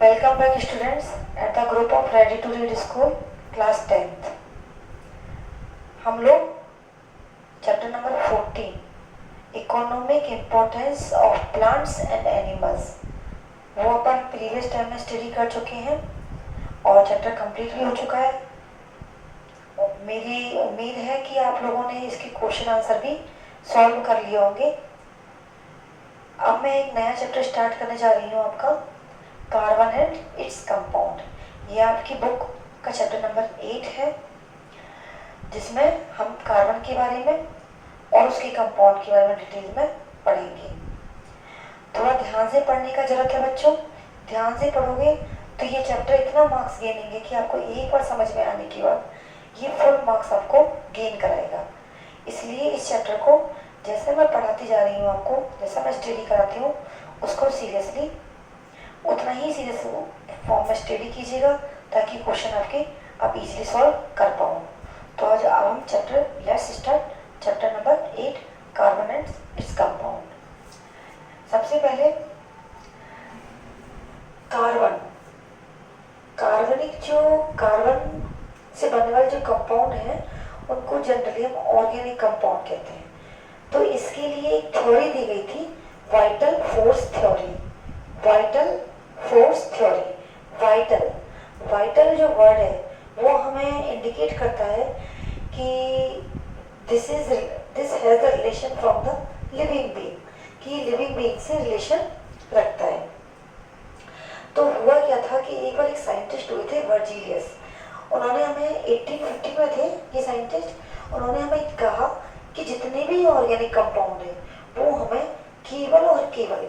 Welcome back students at the group of Ready to Read School class 10th। हम लोग chapter number 14 economic importance of plants and animals वो अपन previous time में study कर चुके हैं और चैप्टर कंप्लीट भी हो चुका है। मेरी उम्मीद है कि आप लोगों ने इसके क्वेश्चन आंसर भी सॉल्व कर लिए होंगे। अब मैं एक नया चैप्टर स्टार्ट करने जा रही हूँ, आपका कार्बन एंड इट्स कंपाउंड। ये आपकी बुक का चैप्टर नंबर 8 है, जिसमें हम कार्बन के बारे में और उसके कंपाउंड के बारे में डिटेल में पढ़ेंगे। थोड़ा ध्यान से पढ़ने का जरूरत है बच्चों। ध्यान से पढ़ोगे तो ये चैप्टर इतना मार्क्स गेनेंगे कि आपको एक बार समझ में आने के बाद ये फुल मार्क्स आपको गेन कराएगा। इसलिए इस चैप्टर को जैसे मैं पढ़ाती जा रही हूँ आपको, जैसा मैं स्टडी कराती हूँ, उसको सीरियसली उतना ही सीरियस फॉर्म में स्टडी कीजिएगा ताकि क्वेश्चन आपके आप इजीली सॉल्व कर पाओ। तो आज अब हम let's start chapter number 8 carbon and its compound. सबसे पहले कार्बन से बनने वाले जो कंपाउंड हैं उनको जनरली हम ऑर्गेनिक कंपाउंड कहते हैं। तो इसके लिए एक थ्योरी दी गई थी, वाइटल फोर्स थ्योरी। वाइटल जो वर्ड है वो हमें इंडिकेट करता है कि this has the relation from the living being, कि लिविंग बीइंग से रिलेशन रखता है। तो हुआ क्या था कि एक बार एक साइंटिस्ट हुए थे, वर्जीलियस। उन्होंने हमें 1850 में थे ये साइंटिस्ट। उन्होंने हमें कहा कि जितने भी ऑर्गेनिक कंपाउंड है वो हमें केवल और केवल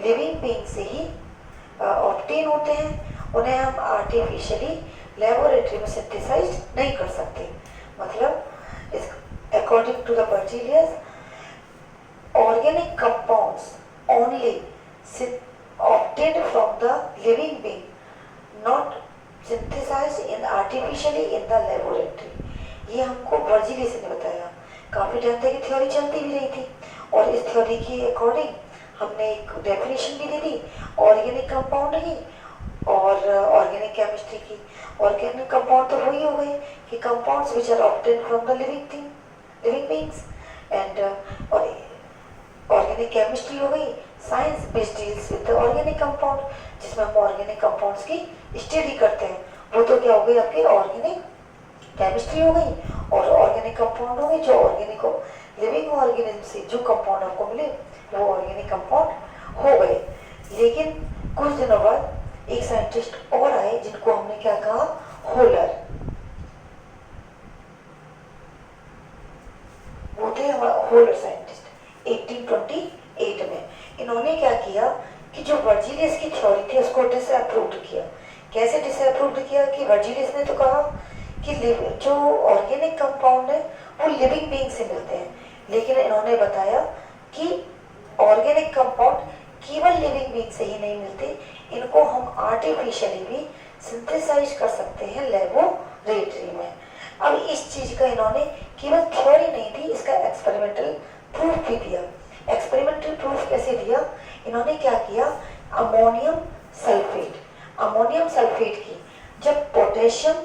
लिविंग बीइंग से ही ऑब्टेन होते हैं। उन्हें हम आर्टिफिशियली लेबोरेटरी में सिंथेसाइज नहीं कर सकते। मतलब according to the Berzelius, organic compounds only obtained from the living being, not synthesized in artificially in the laboratory। ये हमको बर्जीलियस ने बताया। काफी टाइम तक ये थ्योरी चलती भी रही थी और इस थ्योरी के अकॉर्डिंग हमने एक डेफिनेशन भी दे दी ऑर्गेनिक कंपाउंड की और ऑर्गेनिक केमिस्ट्री की। ऑर्गेनिक कंपाउंड तो वही हो गए कि compounds which are obtained from the living beings, and organic chemistry हो गई science which deals with the organic compound, जिसमें हम ऑर्गेनिक कंपाउंड्स की स्टडी करते हैं। वो तो क्या हो गई, आपकी ऑर्गेनिक केमिस्ट्री हो गई और ऑर्गेनिक कंपाउंड हो गई जो ऑर्गेनिक लिविंग ऑर्गेनिज्म से जो कंपाउंड आपको मिले वो ऑर्गेनिक कंपाउंड हो गए। लेकिन कुछ दिनों बाद एक साइंटिस्ट और आए जिनको हमने क्या कहा, होलर। वो थे होलर साइंटिस्ट 1828 में। इन्होंने क्या किया कि जो वर्जीलियस की थ्योरी थी उसको डिसअप्रूव्ड किया। कैसे डिसअप्रूव्ड किया कि वर्जीलियस ने तो कहा कि जो ऑर्गेनिक कंपाउंड है वो लिविंग बीइंग से मिलते हैं, लेकिन इन्होंने बताया कि ऑर्गेनिक कंपाउंड केवल लिविंग बीइंग से ही नहीं मिलते, इनको हम आर्टिफिशियली भी सिंथेसाइज कर सकते हैं लेबोरेटरी में। अब इस चीज का इन्होंने केवल थ्योरी नहीं दी, इसका एक्सपेरिमेंटल प्रूफ भी दिया। एक्सपेरिमेंटल प्रूफ कैसे दिया, इन्होंने क्या किया, अमोनियम सल्फेट की जब पोटेशियम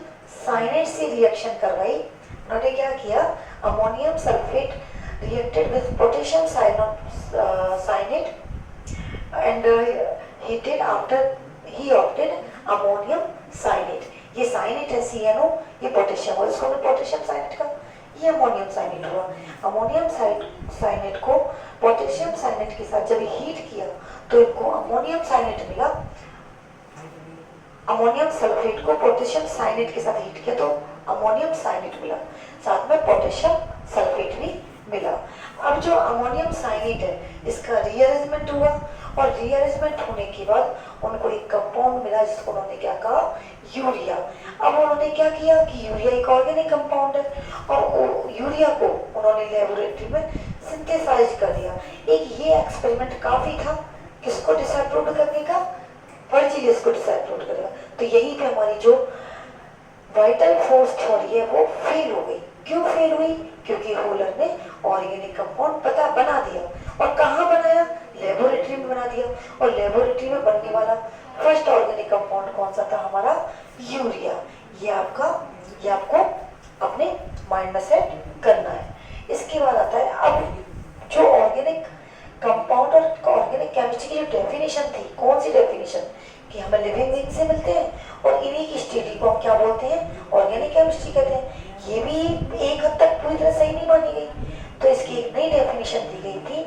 साइनेट से रिएक्शन करवाई। उन्होंने क्या किया, ammonium sulphate reacted with potassium cyanide and he obtained ammonium cyanide। ये साइनेट है CNO, ये पोटेशियम और इसको हमने पोटेशियम साइनेट का, ये अमोनियम साइनेट हुआ। अमोनियम साइनेट को पोटेशियम साइनेट के साथ जब हीट किया तो इनको अमोनियम साइनेट मिला। अमोनियम सल्फेट को पोटेशियम साइनेट के साथ हीट किया तो अमोनियम साइनेट मिला, साथ में पोटेशियम सल्फेट भी मिला। अब जो अमोनियम साइनेट है इसका रीअरेंजमेंट हुआ और रीअरेंजमेंट होने के बाद उनको एक कंपाउंड मिला जिसको उन्होंने क्या कहा, यूरिया। अब उन्होंने क्या किया कि यूरिया एक ऑर्गेनिक कंपाउंड है और यूरिया को उन्होंने लेबोरेटरी में सिंथेसाइज कर दिया। एक ये एक्सपेरिमेंट काफी था किसको डिसअप्रूव करने का, वर्जीलियस को डिसअप्रूव करेगा। तो यहीं पे हमारी जो वाइटल फोर्स थ्योरी है वो फेल हो गई। क्यों फेल हुई, क्योंकि होलर ने ऑर्गेनिक कंपाउंड बना दिया। और कहाँ बनाया, लेबोरेटरी में बना दिया, और लेबोरेटरी में बनने वाला फर्स्ट ऑर्गेनिक कंपाउंड कौन सा था हमारा, यूरिया। ये आपको अपने माइंड में सेट करना है। इसके बाद आता है अब जो ऑर्गेनिक कंपाउंड और ऑर्गेनिक केमिस्ट्री की जो डेफिनेशन थी, कौन सी डेफिनेशन, कि हमें लिविंग थिंग से मिलते हैं और इन्हीं की स्टडी को हम क्या बोलते हैं, ऑर्गेनिक केमिस्ट्री कहते हैं। ये भी एक हद तक पूरी तरह सही नहीं मानी गई, तो इसकी एक नई डेफिनेशन दी गई थी,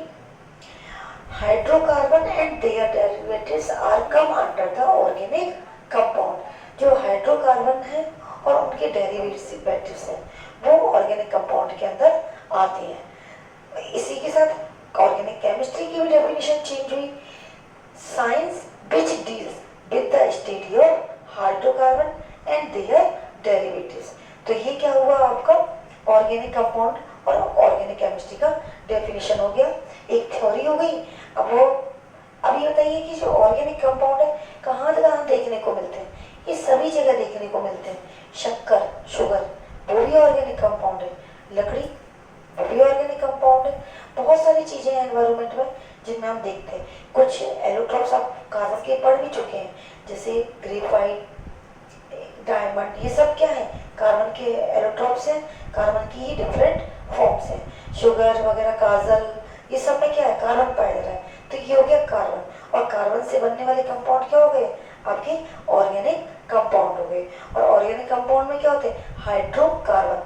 hydrocarbon and their derivatives are come under the organic compound. जो हाइड्रोकार्बन है और उनके डेरिवेटिव्स हैं वो ऑर्गेनिक कंपाउंड के अंदर आते हैं। इसी के साथ ऑर्गेनिक केमिस्ट्री की भी डेफिनेशन चेंज हुई, science which deals with the study of hydrocarbon and their derivatives। तो ये क्या हुआ आपका ऑर्गेनिक कंपाउंड और ऑर्गेनिक केमिस्ट्री का डेफिनेशन हो गया, एक थ्योरी हो गई। अब ये बताइए कि जो ऑर्गेनिक कंपाउंड है कहाँ देखने को मिलते हैं, ये सभी जगह देखने को मिलते हैं। शक्कर, शुगर, वो भी ऑर्गेनिक कंपाउंड है, लकड़ी वो भी ऑर्गेनिक कंपाउंड है। बहुत सारी चीजें हैं एनवायरमेंट में जिनमें हम देखते हैं। कुछ एलोट्रॉप्स आप कार्बन के पढ़ भी चुके हैं, जैसे ग्रेफाइट, डायमंड, ये सब क्या है, कार्बन के एलोट्रॉप्स हैं, कार्बन की ही डिफरेंट फॉर्म्स हैं। शुगर वगैरह, काजल, ये सब में क्या है, कार्बन पाया जा रहा है। तो ये हो गया कार्बन, और कार्बन से बनने वाले कंपाउंड क्या हो गए, आपके ऑर्गेनिक कंपाउंड हो गए। और ऑर्गेनिक कंपाउंड में क्या होते हैं, hydrocarbon,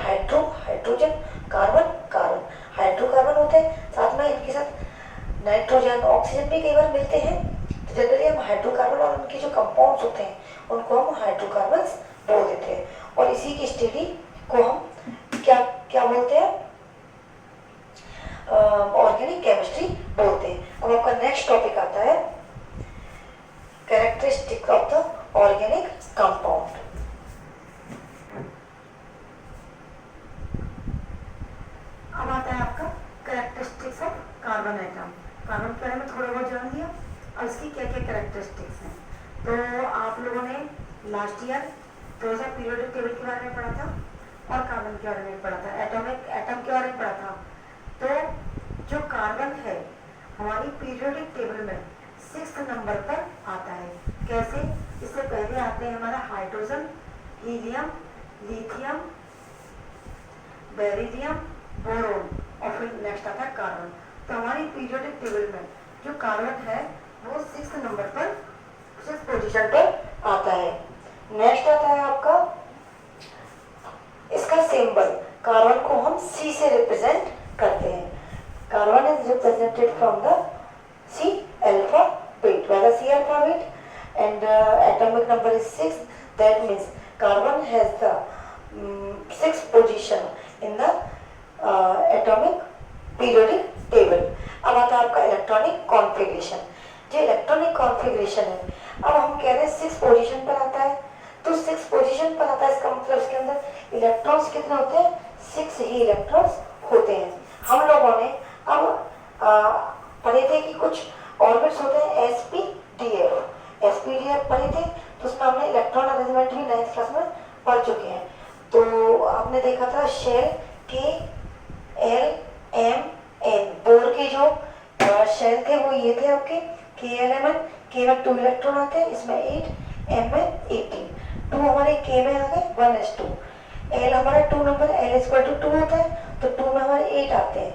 hydrogen, carbon, carbon, hydrocarbon होते हैं, साथ में इनके साथ नाइट्रोजन, ऑक्सीजन भी कई बार मिलते हैं। तो जनरली हम हाइड्रोकार्बन और उनके जो कंपाउंड्स होते हैं उनको हम हाइड्रोकार्बन्स बोल देते हैं, और इसी की स्टडी को हम क्या क्या बोलते हैं, ऑर्गेनिक केमिस्ट्री बोलते हैं। अब आपका नेक्स्ट टॉपिक आता है characteristic of the organic compound. अब आता है आपका characteristics of carbon atom. Carbon के बारे में थोड़ा बहुत जान लिया, और इसकी क्या क्या कैरेक्टरिस्टिक्स हैं। तो आप लोगों ने लास्ट ईयर थोड़ा सा पीरियोडिक टेबल के बारे में पढ़ा था और कार्बन के बारे में पढ़ा था, एटम के बारे में पढ़ा था। तो जो कार्बन है हमारी पीरियोडिक टेबल में 6th नंबर पर आता है। कैसे, इससे पहले आते हैं हमारा hydrogen, helium, lithium, beryllium, boron, और फिर नेक्स्ट आता है कार्बन। तो हमारी पीरियोडिक टेबल में जो कार्बन है वो 6th नंबर पर, 6th पोजीशन पर आता है। नेक्स्ट आता है आपका इसका सिंबल, कार्बन को हम C से रिप्रेजेंट करते हैं। Carbon is represented from the C alphabet, where the C alphabet and atomic number is 6. That means carbon has the 6th position in the atomic periodic table। अब आता है आपका electronic configuration. जो electronic configuration है, अब हम कह रहे हैं 6th पोजीशन पर आता है, तो 6th पोजीशन पर आता है, इसका मतलब उसके अंदर इलेक्ट्रॉन्स कितने होते हैं, 6 ही इलेक्ट्रॉन्स होते हैं। हम लोगों ने अब पढ़े थे कि कुछ ऑर्बिट्स होते हैं एसपीडीएफ पढ़े थे, तो उसमें हमने इलेक्ट्रॉन अरेंजमेंट भी 9th क्लास में पढ़ चुके हैं। तो आपने देखा था शेल के एल एम एन, बोर के जो शेल थे वो ये थे आपके के एल एम एन, के में 2 इलेक्ट्रॉन आते हैं, इसमें 8, एम में 18, 2 हमारे के में आ गए 1s2, एल हमारा 2 नंबर, एल इक्वल टू 2 होता है, तो 2 में हमारे 8 आते हैं,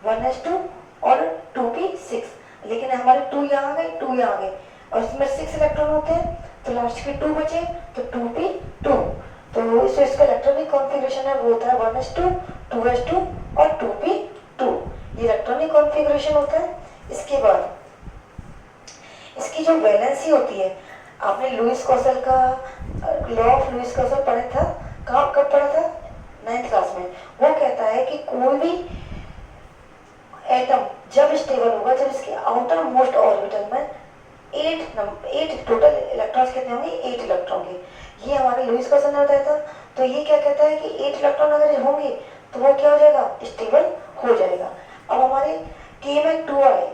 1s2 और 2p6, लेकिन हमारे 2 यहाँ आ गए, 2 यहाँ आ गए, और इसमें 6 इलेक्ट्रॉन होते हैं, तो लास्ट के 2 बचे, तो 2p2। तो इसका इलेक्ट्रॉनिक कॉन्फ़िगरेशन है वो होता है 1s2, 2s2 और 2p2, ये इलेक्ट्रॉनिक कॉन्फ़िगरेशन होता है। इसके बाद इसकी जो वैलेंसी होती है, आपने लुईस कॉसल का लॉ ऑफ लुईस कॉसल पढ़ा था, कब पढ़ा था, 9th क्लास में। वो कहता है कि कोई भी एटम जब स्टेबल होगा जब इसके आउटर मोस्ट ऑर्बिटल में 8 टोटल इलेक्ट्रॉन्स कितने होंगे, 8 इलेक्ट्रॉन के। ये हमारे लुईस कॉसल ने बताया था। तो ये क्या कहता है कि 8 इलेक्ट्रॉन अगर होंगे तो वो क्या हो जाएगा, स्टेबल हो जाएगा। अब हमारे के में 2 आए,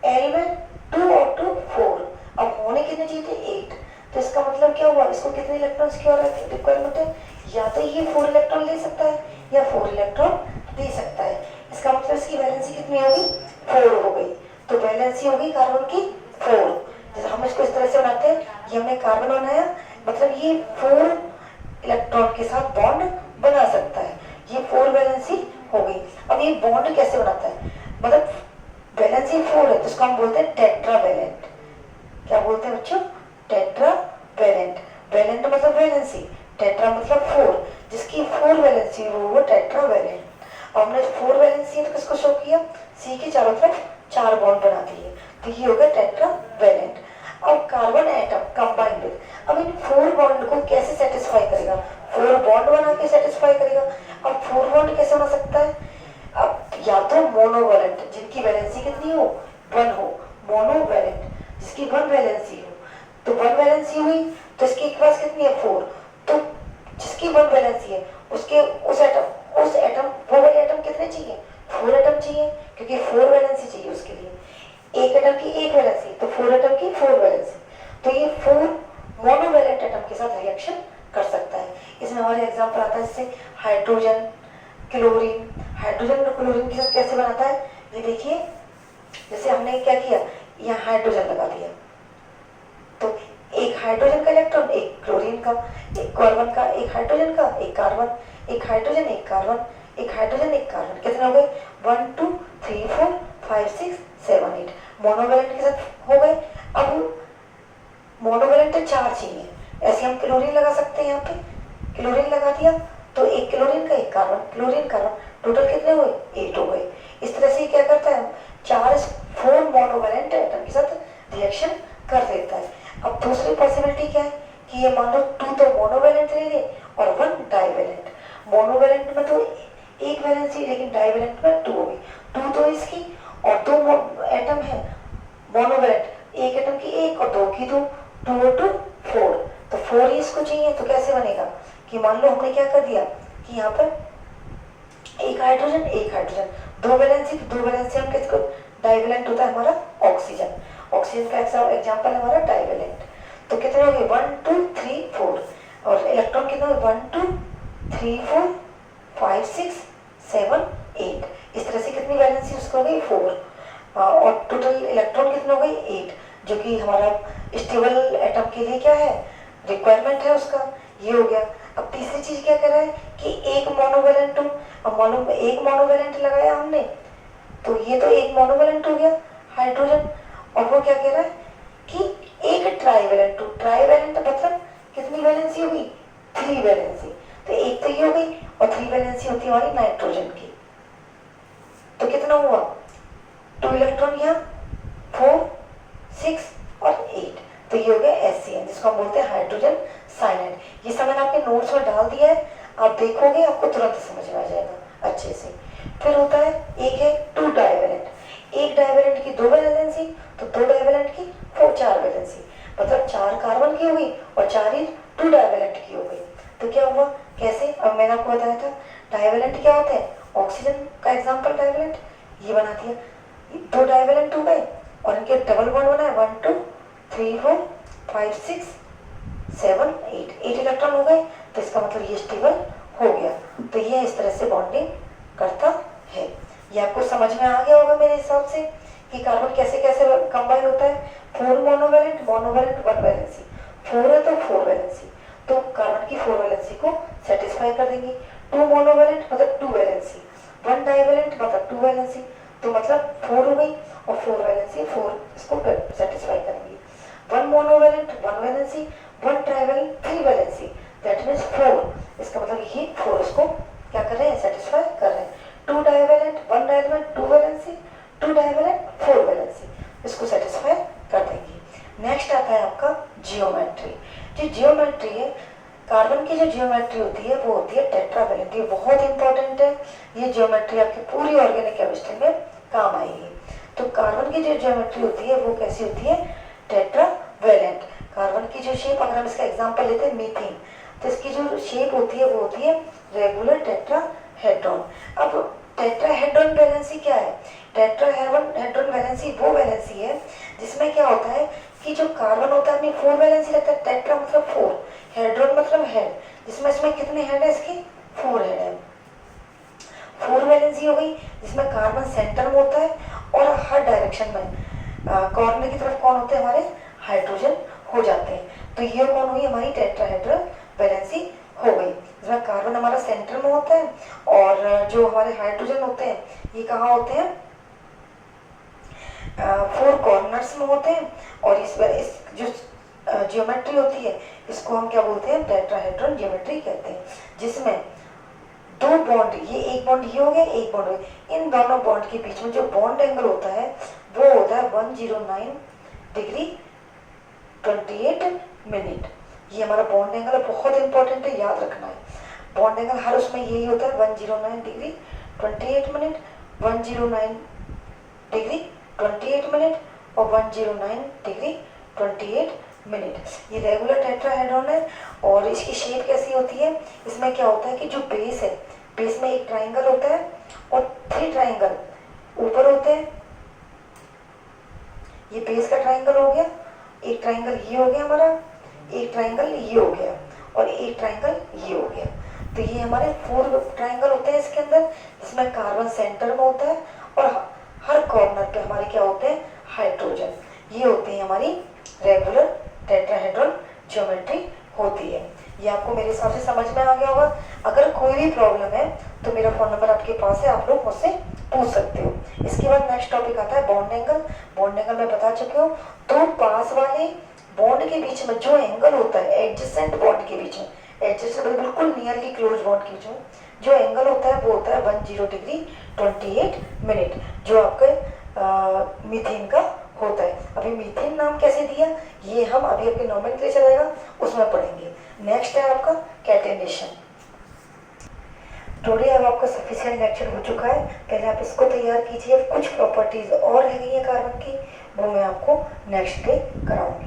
एल में 2 और 2 4, अब होने कितने चाहिए थे, 8। तो इसका मतलब क्या हुआ, इसको कितने इलेक्ट्रॉन्स की रिक्वायरमेंट है, या तो ये 4 इलेक्ट्रॉन ले सकता है या 4 इलेक्ट्रॉन दे सकता है। इसका इसका मतलब इसकी वैलेंसी कितनी होगी, 4 हो गई। तो वैलेंसी होगी कार्बन की 4। जैसे हम इसको इस तरह से बनाते हैं, ये हमने कार्बन बनाया, मतलब ये 4 इलेक्ट्रॉन के साथ बॉन्ड बना सकता है, ये 4 वैलेंसी हो गई। अब ये बॉन्ड कैसे बनाता है, मतलब वैलेंसी 4 है तो इसको हम बोलते हैं टेट्रावैलेंट। क्या बोलते हैं बच्चों, टेट्रावैलेंट। वैलेंट मतलब वैलेंसी, टेट्रा मतलब 4, जिसकी 4 वैलेंसी हो वो टेट्रावैलेंट। हमने 4 वैलेंसी तो किसको शो किया, सी के चारों तरफ 4 बॉन्ड बना दिए, तो ये हो गया टेट्रावैलेंट। अब कार्बन एटम कंबाइन विद, अब इन 4 बॉन्ड को कैसे सेटिस्फाई करेगा, 4 बॉन्ड बना के सेटिस्फाई करेगा। अब 4 बॉन्ड कैसे बना सकता है, अब या तो मोनोवैलेंट जिनकी वैलेंसी कितनी हो, 1 हो, मोनोवैलेंट जिसकी 1 वैलेंसी हो, तो 1 वैलेंसी हुई तो इसके पास कितनी है, 4, तो जिसकी 1 वैलेंसी है उसके उस एटम वो वाले एटम कितने चाहिए, 4 एटम चाहिए, क्योंकि 4 वैलेंसी चाहिए उसके लिए। एक एटम की 1 वैलेंसी तो 4 एटम की 4 वैलेंसी, तो ये 4 मोनोवैलेंट एटम के साथ रिएक्शन कर सकता है। इसमें हमारे एग्जांपल आता है जैसे हाइड्रोजन, क्लोरीन। हाइड्रोजन और क्लोरीन के साथ कैसे बनाता है, ये देखिए, जैसे हमने क्या किया, यहाँ हाइड्रोजन लगा दिया, तो एक हाइड्रोजन का इलेक्ट्रॉन एक क्लोरीन का, एक कार्बन का, एक हाइड्रोजन का एक कार्बन, एक हाइड्रोजन एक कार्बन, एक हाइड्रोजन एक कार्बन, कितने हो गए, 1 2 3 4 5 6 7 8 मोनोवैलेंट के साथ हो गए। अब मोनोवैलेंट 4 चाहिए, ऐसे हम क्लोरीन लगा सकते हैं, यहाँ पे क्लोरीन लगा दिया तो एक क्लोरीन का एक कार्बन, क्लोरीन कार्बन, टोटल कितने हुए, 8 हो गए। इस तरह से क्या करता है, 4 मोनोवैलेंट एटम के साथ रिएक्शन कर देता है। अब दूसरी पॉसिबिलिटी क्या है कि ये मान लो 2 तो मोनोवैलेंट ले ले और 1 डाइवैलेंट। मोनोवैलेंट में तो एक वैलेंसी, लेकिन डाइवैलेंट में 2 होगी, 2 तो इसकी और 2 एटम है मोनोवैलेंट, एक एटम की 1 और 2 की 2, 2 और 2 4, तो 4 ही इसको चाहिए। तो कैसे बनेगा कि मान लो हमने क्या कर दिया कि यहाँ पर एक हाइड्रोजन, 2 वैलेंसी, तो 2 वैलेंसी हम किसको, डाइवैलेंट होता है हमारा ऑक्सीजन, ऑक्सीजन का एग्जांपल है हमारा डाइवैलेंट। तो कितने हो गए, 1 2 3 4, और इलेक्ट्रॉन कितने, 1 2 3 4 5 6 7 8, इस तरह से कितनी वैलेंसी उसको हो गई, 4, और टोटल इलेक्ट्रॉन कितने हो गए, 8, जो कि हमारा स्टेबल एटम के लिए क्या है, रिक्वायरमेंट है उसका, ये हो गया। अब तीसरी चीज क्या कर रहा है कि एक मोनोवैलेंट, अब मालूम एक मोनोवैलेंट लगाया हमने, तो ये तो एक मोनोवैलेंट हो गया हाइड्रोजन, और वो क्या कह रहा है कि एक ट्राइवैलेंट, ट्राइवैलेंट मतलब कितनी वैलेंसी होगी, 3 वैलेंसी, तो एक तो ये हो गई और 3 वैलेंसी होती है हमारी नाइट्रोजन की, तो कितना हुआ, 2 इलेक्ट्रॉन यहाँ, 4 6 और 8, तो ये हो गया HCN, जिसको हम बोलते हैं हाइड्रोजन साइनाइड। ये सब मैंने आपके नोट्स में डाल दिया है, आप देखोगे आपको तुरंत समझ में आ जाएगा अच्छे से। फिर होता है एक है 2 डाइवैलेंट, एक डाइवैलेंट की 2 वैलेंसी, तो 2 डाइवैलेंट की 4 वैलेंसी, मतलब 4 कार्बन की हुई और 4 ही 2 डाइवैलेंट की हो गई। तो क्या हुआ, कैसे, अब मैंने आपको बताया था डाइवैलेंट क्या होता है, ऑक्सीजन का एग्जाम्पल डाइवैलेंट, ये बना दिया, 2 डाइवैलेंट हो गए और इनके डबल बॉन्ड बना है, 1 2 3 4 5 6 7 8 इलेक्ट्रॉन हो गए, तो इसका मतलब ये स्टेबल हो गया। तो ये इस तरह से बॉन्डिंग करता है। ये आपको समझ में आ गया होगा मेरे हिसाब से कि कार्बन कैसे कैसे कंबाइन होता है। 4 मोनोवैलेंट, 1 वैलेंसी, 4 है तो 4 वैलेंसी, तो कार्बन की 4 वैलेंसी को सेटिस्फाई कर देंगे। 2 मोनोवैलेंट मतलब 2 वैलेंसी, 1 डाइवैलेंट मतलब 2 वैलेंसी, तो मतलब 4 हो गई और 4 वैलेंसी, 4 इसको सेटिस्फाई करेंगे। 1 monovalent 1 valency, 1 trivalent 3 valency, that means 4, इसका मतलब ये 4 इसको क्या कर रहे हैं, सेटिस्फाई कर रहे हैं। 2 divalent 1 divalent 2 valency, 2 divalent 4 valency, इसको सेटिस्फाई कर देंगे। नेक्स्ट आता है आपका जियोमेट्री। जो जियोमेट्री है, कार्बन की जो जियोमेट्री होती है वो होती है टेट्रावैलेंट, ये बहुत इंपॉर्टेंट है। ये जियोमेट्री आपकी पूरी ऑर्गेनिक केमिस्ट्री में काम आएगी। तो कार्बन की जो जियोमेट्री होती है वो कैसी होती है, टेट्रावैलेंट। कार्बन की जो शेप, अगर हम इसका एग्जांपल लेते हैं मीथेन, तो इसकी जो शेप होती है वो होती है रेगुलर टेट्राहेड्रॉन। अब टेट्राहेड्रॉन वैलेंसी क्या है, टेट्राहेड्रॉन वैलेंसी वो वैलेंसी है जिसमें क्या होता है कि जो कार्बन होता है अपनी 4 वैलेंसी रहता है, टेट्रा मतलब 4, हेड्रॉन मतलब हेड, जिसमें इसमें कितने हेड है, इसके 4 हेड है। 4 वैलेंसी हो गई जिसमें कार्बन सेंटर में होता है और हर डायरेक्शन में कॉर्नर की तरफ कौन होते हैं हमारे हाइड्रोजन हो जाते हैं। तो ये कौन हुई हमारी टेट्राहेड्रल वैलेंसी हो गई जिसमें कार्बन हमारा सेंटर में होता है और जो हमारे हाइड्रोजन होते हैं ये कहाँ होते हैं 4 कॉर्नर्स में होते हैं। और इस जो ज्योमेट्री होती है इसको हम क्या बोलते हैं टेट्राहेड्रल ज्योमेट्री कहते हैं, जिसमें 2 बॉन्ड, ये एक बॉन्ड ये हो गया एक बॉन्ड हो गया, इन दोनों बॉन्ड के बीच में जो बॉन्ड एंगल होता है वो होता है 109 डिग्री 28 मिनट। ये हमारा बॉन्ड एंगल बहुत इंपॉर्टेंट है, याद रखना है। बॉन्ड एंगल हर उसमें यही होता है 109 डिग्री 28 मिनट, 109 डिग्री 28 मिनट और 109 डिग्री 28 मिनट। ये रेगुलर टेट्राहेड्रॉन है और इसकी शेप कैसी होती है, इसमें क्या होता है कि जो बेस है, बेस में एक ट्राइंगल होता है और 3 ट्राइंगल ऊपर होते हैं। ये बेस का ट्राइंगल हो गया, एक ट्राइंगल ये हो गया हमारा, एक ट्राइंगल ये हो गया और एक ट्राइंगल ये हो गया। तो ये हमारे 4 ट्राइंगल होते हैं इसके अंदर, जिसमें कार्बन सेंटर में होता है और हर कॉर्नर पे हमारे क्या होते हैं हाइड्रोजन। ये होती है हमारी रेगुलर टेट्राहेड्रल ज्योमेट्री होती है। ये आपको मेरे हिसाब से समझ में आ गया होगा। अगर कोई भी प्रॉब्लम है तो मेरा फ़ोन नंबर आपके पास है, आप लोग मुझसे पूछ सकते हो। इसके बाद नेक्स्ट टॉपिक आता है बॉन्ड एंगल। बॉन्ड एंगल मैं बता चुकी हूँ, 2 पास वाले बॉन्ड के बीच में जो एंगल होता है एडजेसेंट बॉन्ड के बीच में, एडजेसेंट बिल्कुल नियरली क्लोज बॉन्ड के बीच में जो एंगल होता है वो होता है 10 डिग्री 28 मिनट, जो आपके मीथेन का होता है। अभी मीथेन नाम कैसे दिया ये हम अभी आपके नोमेनक्लेचर आएगा उसमें पढ़ेंगे। नेक्स्ट है आपका कैटेनेशन। टुडे अब आपका सफिशिएंट लेक्चर हो चुका है, पहले आप इसको तैयार कीजिए। कुछ प्रॉपर्टीज और रह गई है कार्बन की, वो मैं आपको नेक्स्ट डे कराऊंगी।